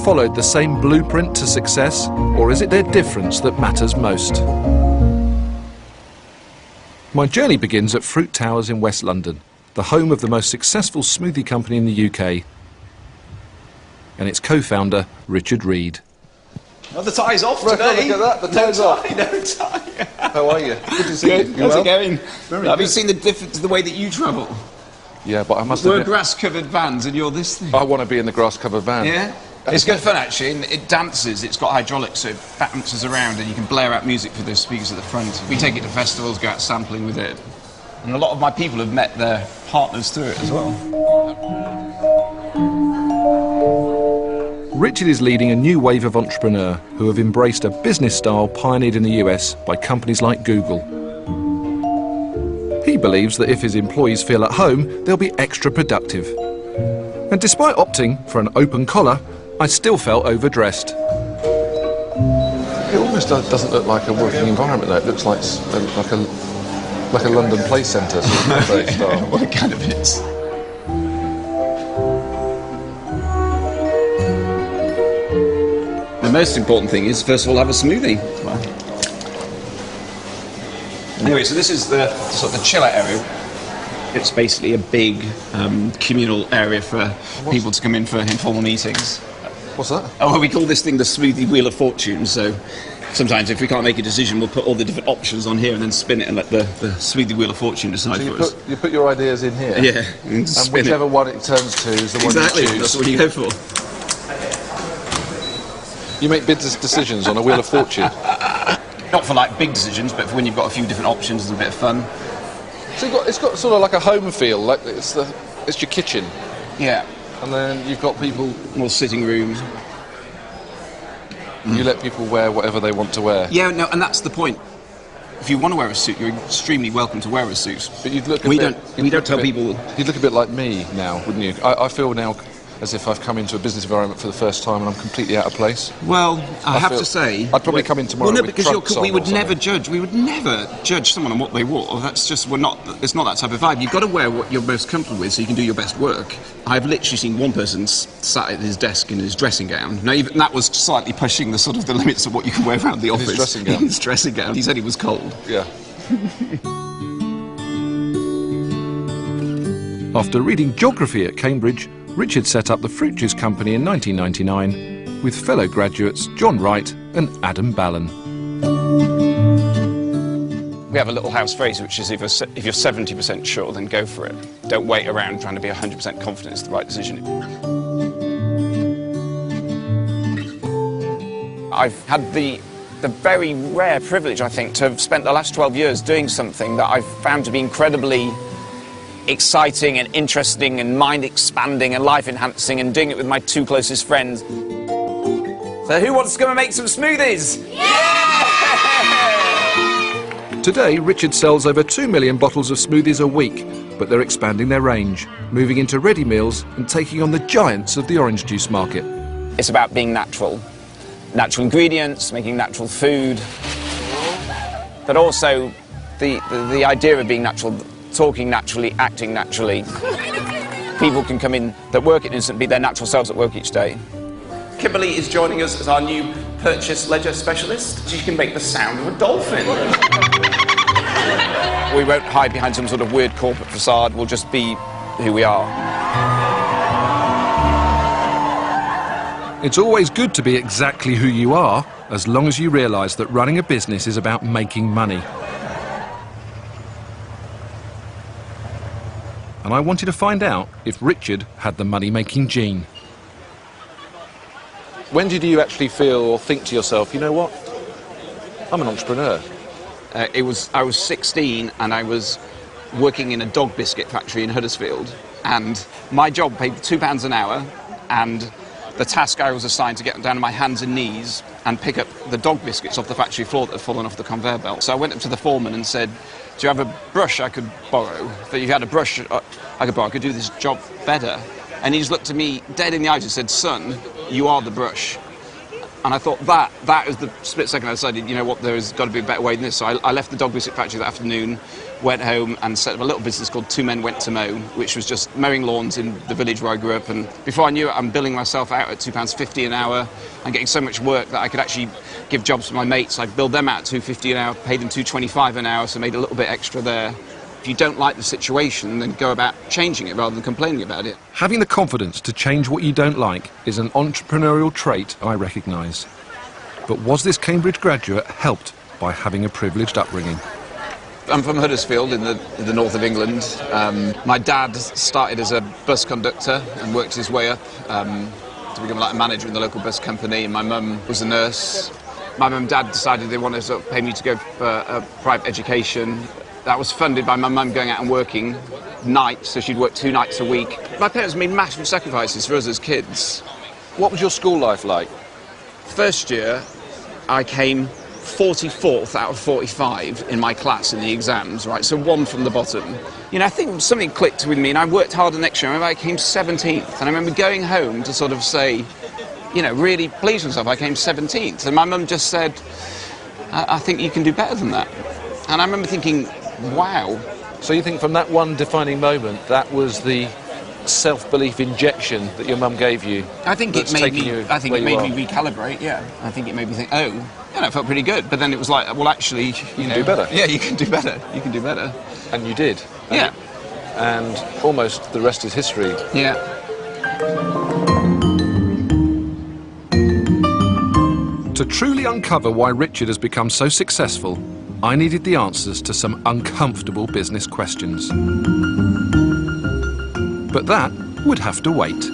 followed the same blueprint to success, or is it their difference that matters most? My journey begins at Fruit Towers in West London, the home of the most successful smoothie company in the UK, and its co-founder, Richard Reed. Well, the tie's off Look today. at that, the tie's off. No tie. How are you? Good to see Good. you. How's well? it going? Very Have good. you seen the difference to the way that you travel? Yeah, but I must We're admit, grass-covered vans and you're this thing. I want to be in the grass-covered van. Yeah? It's good fun, actually, and it dances. It's got hydraulics, so it bounces around, and you can blare out music for the speakers at the front. We take it to festivals, go out sampling with it. And a lot of my people have met their partners through it as well. Richard is leading a new wave of entrepreneurs who have embraced a business style pioneered in the US by companies like Google. He believes that if his employees feel at home, they'll be extra productive. And despite opting for an open collar, I still felt overdressed. It almost doesn't look like a working environment, though. It looks like a London Play Centre sort of cafe style. Well, it kind of is. The most important thing is, first of all, have a smoothie. Anyway, so this is the sort of the chiller area. It's basically a big communal area for people to come in for informal meetings. What's that? Oh, well, we call this thing the smoothie wheel of fortune. So sometimes if we can't make a decision, we'll put all the different options on here and then spin it and let the smoothie wheel of fortune decide So for us. you put your ideas in here? Yeah. And whichever one it turns to is the one Exactly, you choose. that's what you go for. You make big decisions on a wheel of fortune. Not for like big decisions, but for when you've got a few different options and a bit of fun. So it's got sort of like a home feel, like it's your kitchen, Yeah. and then you've got people. More sitting rooms. You let people wear whatever they want to wear. Yeah, no, and that's the point. If you want to wear a suit, you're extremely welcome to wear a suit. But you'd look. We don't tell people. You'd look a bit like me now, wouldn't you? I feel now as if I've come into a business environment for the first time and I'm completely out of place. Well, I have feel- to say, I'd probably come in tomorrow Well, no, with because trunks we on would or never something. judge. We would never judge someone on what they wore. That's just it's not that type of vibe. You've got to wear what you're most comfortable with, so you can do your best work. I've literally seen one person sat at his desk in his dressing gown. Now, even that was slightly pushing the limits of what you can wear around the office. his dressing gown? In his dressing gown. He said he was cold. Yeah. After reading geography at Cambridge, Richard set up the Fruit Juice Company in 1999 with fellow graduates John Wright and Adam Ballon. We have a little house phrase, which is if you're 70% sure, then go for it. Don't wait around trying to be 100% confident it's the right decision. I've had the very rare privilege, I think, to have spent the last 12 years doing something that I've found to be incredibly exciting and interesting and mind-expanding and life-enhancing, and doing it with my two closest friends. So who wants to come and make some smoothies? Today, Richard sells over 2 million bottles of smoothies a week, but they're expanding their range, moving into ready meals and taking on the giants of the orange juice market. It's about being natural. Natural ingredients, making natural food, but also the idea of being natural, talking naturally, acting naturally. People can come in that work at Instant, be their natural selves at work each day. Kimberly is joining us as our new purchase ledger specialist. She can make the sound of a dolphin. We won't hide behind some sort of weird corporate facade, we'll just be who we are. It's always good to be exactly who you are, as long as you realise that running a business is about making money. And I wanted to find out if Richard had the money-making gene. When did you actually feel or think to yourself, you know what? I'm an entrepreneur. I was 16 and I was working in a dog biscuit factory in Huddersfield, and my job paid £2 an hour, and the task I was assigned to get down on my hands and knees and pick up the dog biscuits off the factory floor that had fallen off the conveyor belt. So I went up to the foreman and said, do you have a brush I could borrow? If you had a brush I could borrow, I could do this job better. And he just looked at me dead in the eyes and said, son, you are the brush. And I thought that was the split second I decided, you know what, there's got to be a better way than this. So I left the dog biscuit factory that afternoon, went home and set up a little business called Two Men Went to Mow, which was just mowing lawns in the village where I grew up. And before I knew it, I'm billing myself out at £2.50 an hour and getting so much work that I could actually give jobs to my mates. I'd bill them out at £2.50 an hour, paid them £2.25 an hour, so made a little bit extra there. If you don't like the situation, then go about changing it rather than complaining about it. Having the confidence to change what you don't like is an entrepreneurial trait I recognise. But was this Cambridge graduate helped by having a privileged upbringing? I'm from Huddersfield in the north of England. My dad started as a bus conductor and worked his way up to become like a manager in the local bus company. And my mum was a nurse. My mum and dad decided they wanted to sort of pay me to go for a private education. That was funded by my mum going out and working nights, so she'd work 2 nights a week. My parents made massive sacrifices for us as kids. What was your school life like? First year, I came 44th out of 45 in my class in the exams, right, so 1 from the bottom. You know, I think something clicked with me, and I worked harder next year. I remember I came 17th, and I remember going home to sort of say, you know, really please myself, I came 17th. And my mum just said, I think you can do better than that. And I remember thinking, wow. So you think from that one defining moment, that was the self-belief injection that your mum gave you? I think it made me recalibrate, yeah. I think it made me think, oh, you know, it felt pretty good. But then it was like, well, actually, you can do better. Yeah, you can do better. You can do better. And you did. Yeah. And almost the rest is history. Yeah. To truly uncover why Richard has become so successful, I needed the answers to some uncomfortable business questions. But that would have to wait.